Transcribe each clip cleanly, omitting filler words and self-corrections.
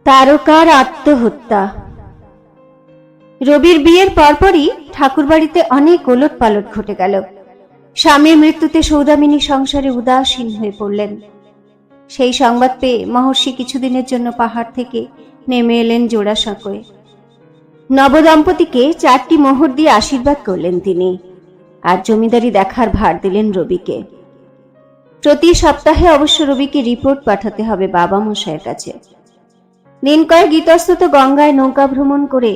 তারকার আত্মহত্যা। রবির বিয়ের পরপরই ঠাকুরবাড়িতে অনেক ওলট পালট ঘটে গেল। স্বামীর মৃত্যুতে সৌদামিনী সংসারে উদাসীন হয়ে পড়লেন। সেই সংবাদ পেয়ে মহর্ষি কিছুদিনের জন্য পাহাড় থেকে নেমে এলেন জোড়াসাঁকোয়। নবদম্পতিকে 4টি মোহর দিয়ে আশীর্বাদ করলেন তিনি, আর জমিদারি দেখার ভার দিলেন রবিকে। প্রতি সপ্তাহে অবশ্য রবিকে রিপোর্ট পাঠাতে হবে বাবা মশাইয়ের কাছে। দিন কয়েক ইতস্তত গঙ্গায় নৌকা ভ্রমণ করে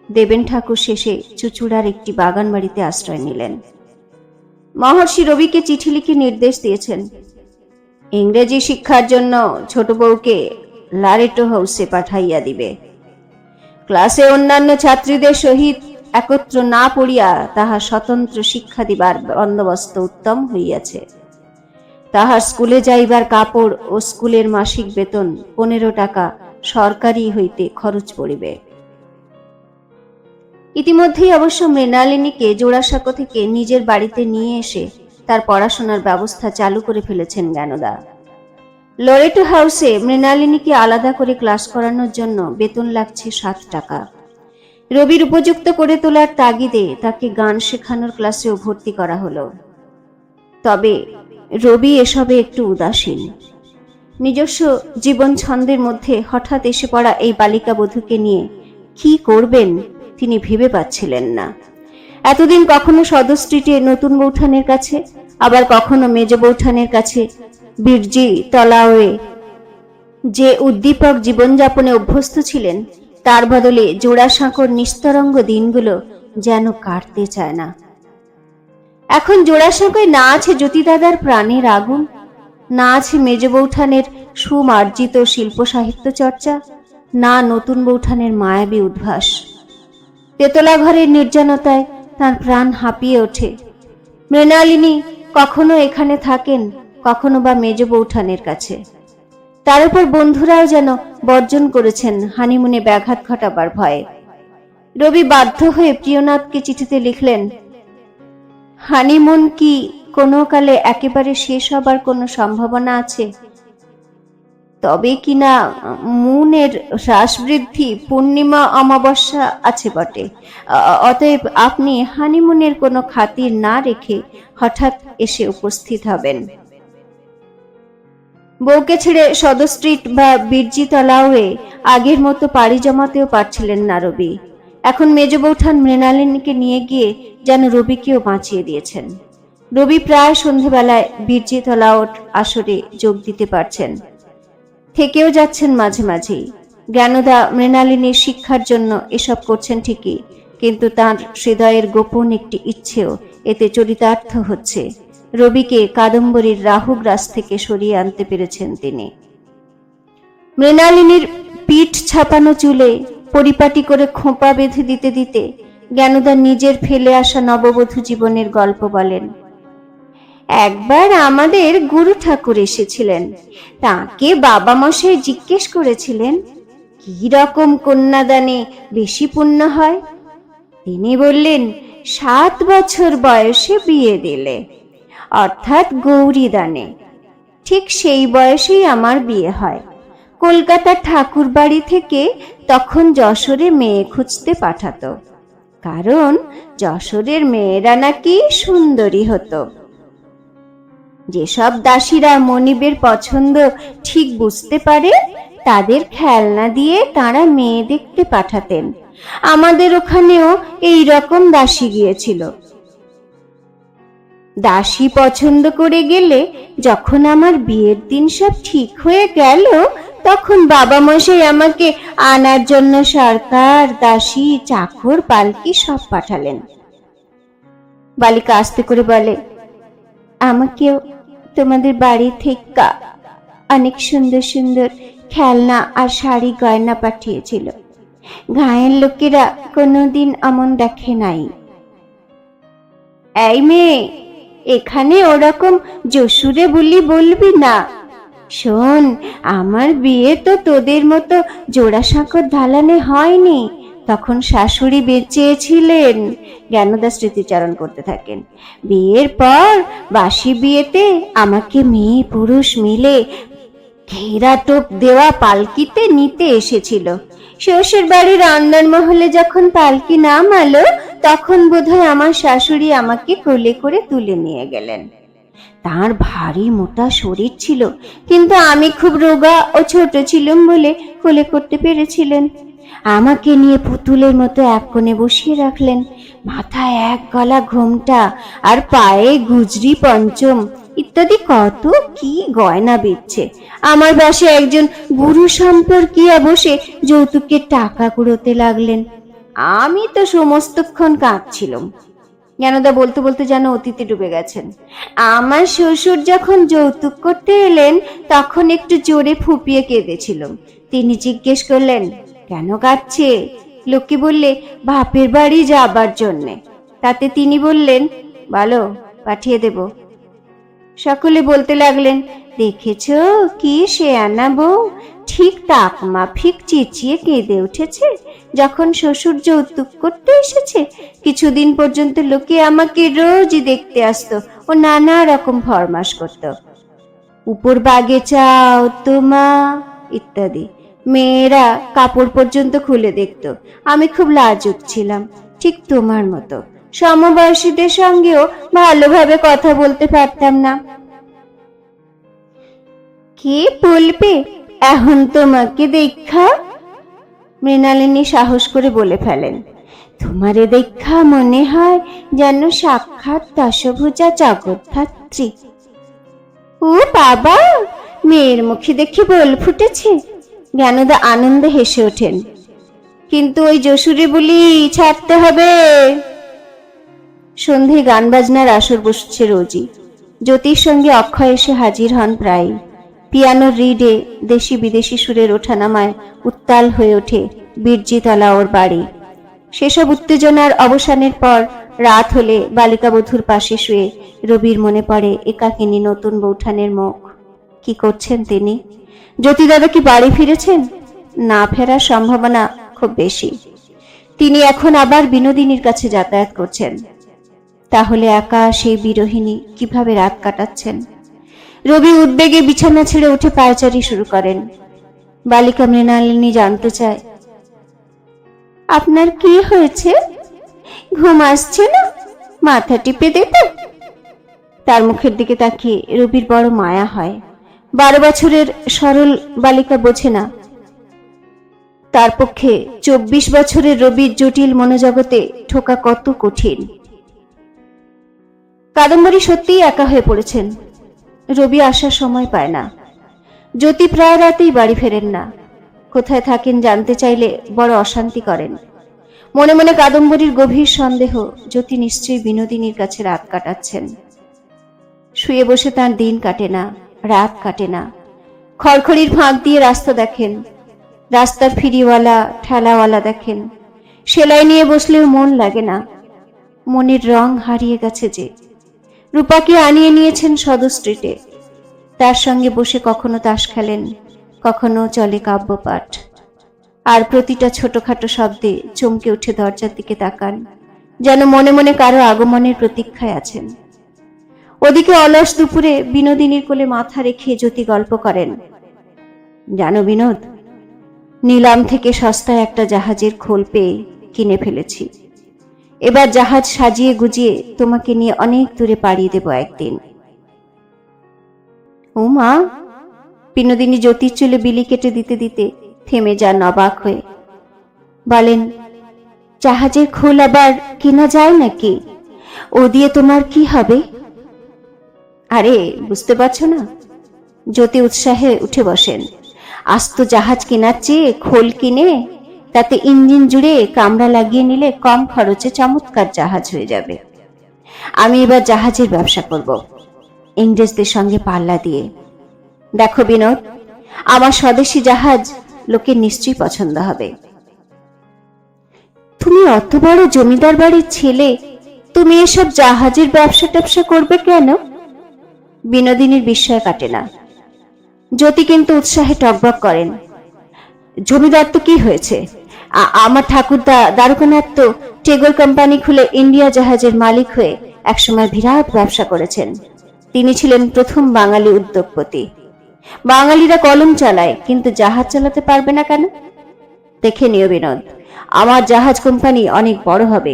দেবেন ঠাকুর শেষে চুচুড়ার একটি বাগান বাড়িতে আশ্রয় নিলেন। মহর্ষি রবিকে চিঠি লিখে নির্দেশ দিয়েছেন, ইংরেজি শিক্ষার জন্য ছোট বউকে লারেটো হাউসে পাঠাইয়া দিবে। ক্লাসে অন্যান্য ছাত্রীদের সহিত একত্র না পড়িয়া তাহার স্বতন্ত্র শিক্ষা দিবার বন্দোবস্ত উত্তম হইয়াছে। তাহার স্কুলে যাইবার কাপড় ও স্কুলের মাসিক বেতন 15 টাকা সরকারি হইতে খরচ পড়িবে। ইতিমধ্যেই অবশ্য মৃণালিনীকে জোড়াসাঁকো থেকে নিজের বাড়িতে নিয়ে এসে তার পড়াশোনার ব্যবস্থা চালু করে ফেলেছেন জ্ঞানদা। লরেটো হাউসে মৃণালিনীকে আলাদা করে ক্লাস করানোর জন্য বেতন লাগছে 7 টাকা। রবির উপযুক্ত করে তোলার তাগিদে তাকে গান শেখানোর ক্লাসেও ভর্তি করা হলো। তবে রবি এসবে একটু উদাসীন। নিজস্ব জীবন ছন্দের মধ্যে হঠাৎ এসে পড়া এই বালিকা বধূকে নিয়ে কি করবেন তিনি ভেবে পাচ্ছিলেন না। এতদিন কখনো সদর স্ট্রিটে নতুন বৌঠানের কাছে, আবার কখনো মেজ বৌঠানের কাছে বিরজি তলাওয়ে যে উদ্দীপক জীবনযাপনে অভ্যস্ত ছিলেন, তার বদলে জোড়াসাঁকোর নিস্তরঙ্গ দিনগুলো যেন কাটতে চায় না। এখন জোড়াসাঁকোয় না আছে জ্যোতিদাদার প্রাণের আগুন, না আছে মেজ বৌঠানের সুমার্জিত শিল্প সাহিত্য চর্চা, না নতুন বৌঠানের মায়াবী উদ্ভাস। তেতলা ঘরের নির্জনতায় তার প্রাণ হাঁপিয়ে ওঠে। মৃণালিনী কখনো এখানে থাকেন, কখনো বা মেজ বৌঠানের কাছে। তার উপর বন্ধুরাও যেন বর্জন করেছেন হানিমুনে ব্যাঘাত ঘটাবার ভয়ে। রবি বাধ্য হয়ে প্রিয়নাথকে চিঠিতে লিখলেন, হানিমুন কি কোনো কালে একেবারে শেষ হবার কোনো সম্ভাবনা আছে? তবে কিনা মুনের হ্রাস বৃদ্ধি পূর্ণিমা অমাবস্যা আছে বটে। অতএব আপনি হানিমুনের কোনো খাতির না রেখে হঠাৎ এসে উপস্থিত হবেন। বউকে ছেড়ে সদর স্ট্রিট বা বিরজি তলাওয়ে আগের মতো পাড়ি জমাতেও পারছিলেন না রবি। এখন মেজ বৌঠান মৃণালিনীকে নিয়ে গিয়ে যেন রবিকেও বাঁচিয়ে দিয়েছেন। রবি প্রায় সন্ধেবেলায় বিরজি তলাওট আসরে যোগ দিতে পারছেন, থেকেও যাচ্ছেন মাঝে মাঝেই। জ্ঞানদা মৃণালিনীর শিক্ষার জন্য এসব করছেন ঠিকই, কিন্তু তার হৃদয়ের গোপন একটি ইচ্ছেও এতে চরিতার্থ হচ্ছে। রবিকে কাদম্বরীর রাহুগ্রাস থেকে সরিয়ে আনতে পেরেছেন তিনি। মৃণালিনীর পিঠ ছাপানো চুলে পরিপাটি করে খোঁপা বেঁধে দিতে দিতে জ্ঞানদা নিজের ফেলে আসা নববধূ জীবনের গল্প বলেন। একবার আমাদের গুরু ঠাকুর এসেছিলেন, তাকে বাবা মশাই জিজ্ঞেস করেছিলেন কি রকম কন্যাদানে বেশি পুণ্য হয়। তিনি বললেন 7 বছর বয়সে বিয়ে দিলে, অর্থাৎ গৌরী দানে। ঠিক সেই বয়সেই আমার বিয়ে হয়। কলকাতার ঠাকুর বাড়ি থেকে তখন যশোরে মেয়ে খুঁজতে পাঠাতো, কারণ যশোরের মেয়েরা নাকি সুন্দরী হতো। যেসব দাসীরা মনিবের পছন্দ ঠিক বুঝতে পারে, তাদের খেলনা দিয়ে তারা মেয়ে দেখতে পাঠাতেন। আমাদের ওখানেও এই রকম দাসী গিয়েছিল। দাসী পছন্দ করে গেলে যখন আমার বিয়ের দিন সব ঠিক হয়ে গেল, তখন বাবা মশাই আমাকে আনার জন্য সরকার, দাসী, চাকর, পালকি সব পাঠালেন। বালিকা আস্তে করে বলে, আমাকেও তোমাদের বাড়ি থেকে অনেক সুন্দর সুন্দর খেলনা আর শাড়ি গয়না পাঠিয়েছিল। গায়ের লোকেরা কোনোদিন এমন দেখে নাই। এই মেয়ে, এখানে ওরকম জসুরে বলি বলবি না। শোন, আমার বিয়ে তো তোদের মতো জোড়াসাঁকোর দালানে হয়নি। তখন শাশুড়ি বেঁচেছিলেন। জ্ঞানদা স্মৃতিচারণ করতে থাকেন। বিয়ের পর বাসি বিয়েতে আমাকে মেয়ে পুরুষ মিলে ঘেরা টোপ দেওয়া পালকিতে নিতে এসেছিল। শ্বশুর বাড়ির অন্দরমহলে যখন পালকি নামালো, তখন বোধহয় আমার শাশুড়ি আমাকে কোলে করে তুলে নিয়ে গেলেন। তার ভারী মোটা শরীর ছিল, কিন্তু আমি খুব রোগা ও ছোট ছিলাম বলে কোলে করতে পেরেছিলেন। আমাকে নিয়ে পুতুলের মতো এক কোণে বসিয়ে রাখলেন। মাথায় এক গলা ঘোমটা আর পায়ে গুজরি পঞ্চম ইত্যাদি কত কি গয়না বিচ্ছে। আমার পাশে একজন গুরু সম্পর্কিয়া বসে যৌতুকের টাকা কুড়োতে লাগলেন। আমি তো সমস্তক্ষণ কাঁদছিলাম। জ্ঞানদা বলতে বলতে যেন অতীতে ডুবে গেছেন। আমার শ্বশুর যখন যৌতুক করতে এলেন, তখন একটু জোরে ফুপিয়ে কেঁদেছিলাম। তিনি জিজ্ঞেস করলেন, কেন কাঁদছে? লোকে বললে, বাপের বাড়ি যাবার জন্যে। তাতে তিনি বললেন, ভালো, পাঠিয়ে দেব। সকলে বলতে লাগলেন, দেখেছ কি শেয়ানা বউ, ঠিক তাক মাফিক চেঁচিয়ে কেঁদে উঠেছে যখন শ্বশুর যৌতুক করতে এসেছে। কিছুদিন পর্যন্ত লোকে আমাকে রোজই দেখতে আসতো ও নানা রকম ফরমাস করত, উপর বাগে চাও তো মা ইত্যাদি। মেয়েরা কাপড় পর্যন্ত খুলে দেখত। আমি খুব লাজুক ছিলাম, ঠিক তোমার মতো। সমবয়সীদের সঙ্গেও ভালোভাবে কথা বলতে পারতাম না। কে বলবে এখন তোমাকে দেখা? মৃণালিনী সাহস করে বলে ফেলেন, তোমারে দেখা মনে হয় যেন সাক্ষাৎ দশভুজা জগদ্ধাত্রী। ও বাবা, মেয়ের মুখে দেখে বল ফুটেছে। জ্ঞানদা আনন্দে হেসে ওঠেন। কিন্তু ওই যশুরে বলি ছাড়তে হবে। সন্ধে গান বাজনার আসর বসছে রোজই। জ্যোতির সঙ্গে অক্ষয় এসে হাজির হন প্রায়। পিয়ানোর রিডে দেশি বিদেশি সুরের ওঠানামায় উত্তাল হয়ে ওঠে বীরজিতলা ওর বাড়ি। সেসব উত্তেজনার অবসানের পর রাত হলে বালিকা বধূর পাশে শুয়ে রবির মনে পড়ে একাকিনী নতুন বৌঠানের মুখ। কি করছেন তিনি? জ্যোতি দাদা কি বাড়ি ফিরেছেন? না ফেরার সম্ভাবনা খুব বেশি। তিনি এখন আবার বিনোদিনীর কাছে যাতায়াত করছেন। তাহলে একা সেই বিরোহিনী কিভাবে রাত কাটাচ্ছেন? রবি উদ্বেগে বিছানা ছেড়ে উঠে পায়চারি শুরু করেন। বালিকা মৃণালিনী জানতে চায়, আপনার কি হয়েছে? ঘুম আসছে না? মাথা টিপে দিতে। তার মুখের দিকে তাকিয়ে রবির বড় মায়া হয়। 12 বছরের সরল বালিকা বোঝে না, তার পক্ষে 24 বছরের রবির জটিল মনোজগতে ঠোকা কত কঠিন। কাদম্বরী সত্যিই একা হয়ে পড়েছেন। রবি আসার সময় পায় না। জ্যোতি প্রায় রাতেই বাড়ি ফেরেন না। কোথায় থাকেন জানতে চাইলে বড় অশান্তি করেন। মনে মনে কাদম্বরীর গভীর সন্দেহ, জ্যোতি নিশ্চয়ই বিনোদিনীর কাছে রাত কাটাচ্ছেন। শুয়ে বসে তার দিন কাটে না, রাত কাটে না। খড়খড়ির ফাঁক দিয়ে রাস্তা দেখেন, রাস্তার ফিরিওয়ালা ঠেলাওয়ালা দেখেন। সেলাই নিয়ে বসলেও মন লাগে না। মনের রং হারিয়ে গেছে যে। রূপাকে আনিয়ে নিয়েছেন সদর স্ট্রিটে। তার সঙ্গে বসে কখনো তাস খেলেন, কখনো চলে কাব্যপাঠ। আর প্রতিটা ছোটখাটো শব্দে চমকে উঠে দরজার দিকে তাকান, যেন মনে মনে কারো আগমনের প্রতীক্ষায় আছেন। ওদিকে অলস দুপুরে বিনোদিনীর কোলে মাথা রেখে জ্যোতি গল্প করেন, জানো বিনোদ, নিলাম থেকে সস্তায় একটা জাহাজের খোল পেয়ে কিনে ফেলেছি। এবার জাহাজ সাজিয়ে গুজিয়ে তোমাকে নিয়ে অনেক দূরে পাড়িয়ে দেব একদিন। ও মা! বিনোদিনী জ্যোতির চুলে বিলি কেটে দিতে দিতে থেমে যান অবাক হয়ে। বলেন, জাহাজের খোল আবার কেনা যায় নাকি? ও দিয়ে তোমার কি হবে? আরে বুঝতে পারছো না? জ্যোতি উৎসাহে উঠে বসেন। আস্ত জাহাজ কেনার চেয়ে খোল কিনে তাতে ইঞ্জিন জুড়ে কামরা লাগিয়ে নিলে কম খরচে চমৎকার জাহাজ হয়ে যাবে। আমি এবার জাহাজের ব্যবসা করব, ইংরেজদের সঙ্গে পাল্লা দিয়ে। দেখো বিনোদ, আমার স্বদেশী জাহাজ লোকের নিশ্চয়ই পছন্দ হবে। তুমি অত বড় জমিদার বাড়ির ছেলে, তুমি এসব জাহাজের ব্যবসা ট্যাবসা করবে কেন? বিনোদিনীর বিস্ময় কাটে না। জ্যোতি কিন্তু উৎসাহে টকবক করেন। জমিদার তো কি হয়েছে, আমার ঠাকুরদা দ্বারকানাথ তো টেগর কোম্পানি খুলে ইন্ডিয়া জাহাজের মালিক হয়ে একসময় বিরাট ব্যবসা করেছেন। তিনি ছিলেন প্রথম বাঙালি উদ্যোগপতি। বাঙালিরা কলম চালায়, কিন্তু জাহাজ চালাতে পারবে না কেন? দেখে নিও বিনোদ, আমার জাহাজ কোম্পানি অনেক বড় হবে,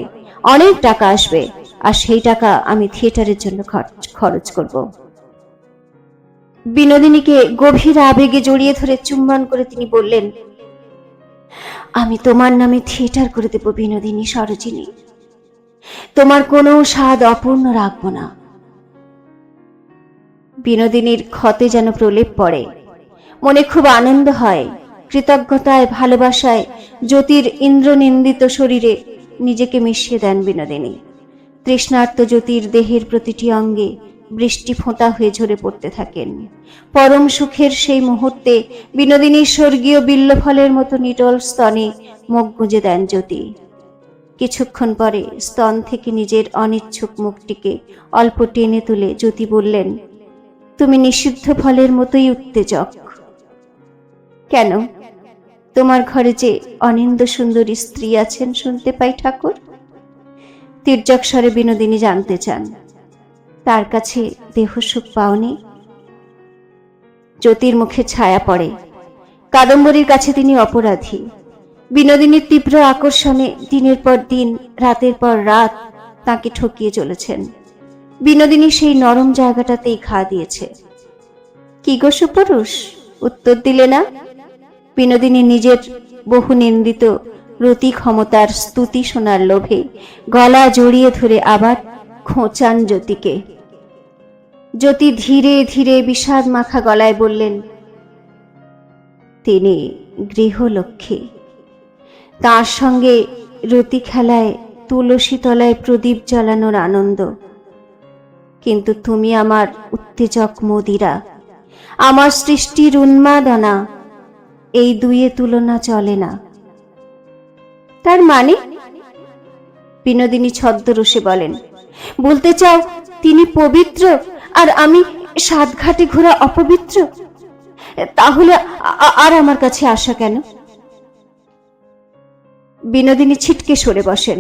অনেক টাকা আসবে, আর সেই টাকা আমি থিয়েটারের জন্য খরচ করব। বিনোদিনীকে গভীর আবেগে জড়িয়ে ধরে চুম্বন করে তিনি বললেন, আমি তোমার নামে থিয়েটার করে দেব বিনোদিনী সরোজিনী, তোমার কোনো স্বাদ অপূর্ণ রাখবো না। বিনোদিনীর ক্ষতে যেন প্রলেপ পড়ে, মনে খুব আনন্দ হয়। কৃতজ্ঞতায় ভালোবাসায় জ্যোতির ইন্দ্রনিন্দিত শরীরে নিজেকে মিশিয়ে দেন বিনোদিনী। তৃষ্ণার্ত জ্যোতির দেহের প্রতিটি অঙ্গে বৃষ্টি ফোঁটা হয়ে ঝরে পড়তে থাকেন। পরম সুখের সেই মুহূর্তে বিনোদিনীর স্বর্গীয় বিল্লফলের মতো নিটল স্তনে মুখ গুঁজে দেন জ্যোতি। কিছুক্ষণ পরে স্তন থেকে নিজের অনিচ্ছুক মুখটিকে অল্প টেনে তুলে জ্যোতি বললেন, তুমি নিষিদ্ধ ফলের মতোই উত্তেজক। কেন, তোমার ঘরে যে অনিন্দ সুন্দরী স্ত্রী আছেন শুনতে পাই ঠাকুর? তির্যক স্বরে বিনোদিনী জানতে চান। তার কাছে দেহসুখ পাওনি? জ্যোতির মুখে ছায়া পড়ে। কাদম্বরীর কাছে তিনি অপরাধী। বিনোদিনীর তীব্র আকর্ষণে দিনের পর দিন, রাতের পর রাত তাকে ঠকিয়ে চলেছেন। বিনোদিনী সেই নরম জায়গাটাতেই ঘা দিয়েছে। কি গো সুপুরুষ, উত্তর দিলে না? বিনোদিনী নিজের বহু নিন্দিত রতি ক্ষমতার স্তুতি শোনার লোভে গলা জড়িয়ে ধরে আবার খোঁচান জ্যোতিকে। জ্যোতি ধীরে ধীরে বিষাদ মাখা গলায় বললেন, তিনি গৃহলক্ষ্মী, তার সঙ্গে রতি খেলায় তুলসী তলায় প্রদীপ জ্বালানোর আনন্দ। কিন্তু তুমি আমার উত্তেজক মদিরা, আমার সৃষ্টির উন্মাদনা, এই দুইয়ে তুলনা চলে না। তার মানে? বিনোদিনী ছদ্মরসে বলেন, বলতে চাও তিনি পবিত্র আর আমি সাতঘাটে ঘোরা অপবিত্র? তাহলে আর আমার কাছে আসা কেন? বিনোদিনী ছিটকে সরে বসেন।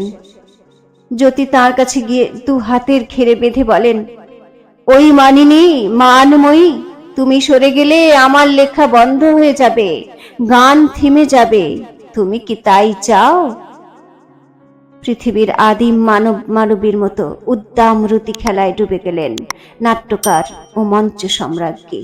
জ্যোতি তার কাছে গিয়ে দু হাতের ঘেরে বেঁধে বলেন, ওই মানিনী, মানময়ী, তুমি সরে গেলে আমার লেখা বন্ধ হয়ে যাবে, গান থেমে যাবে। তুমি কি তাই চাও? পৃথিবীর আদিম মানবীর মতো উদ্দাম রতি খেলায় ডুবে গেলেন নাট্যকার ও মঞ্চ সম্রাজ্ঞী।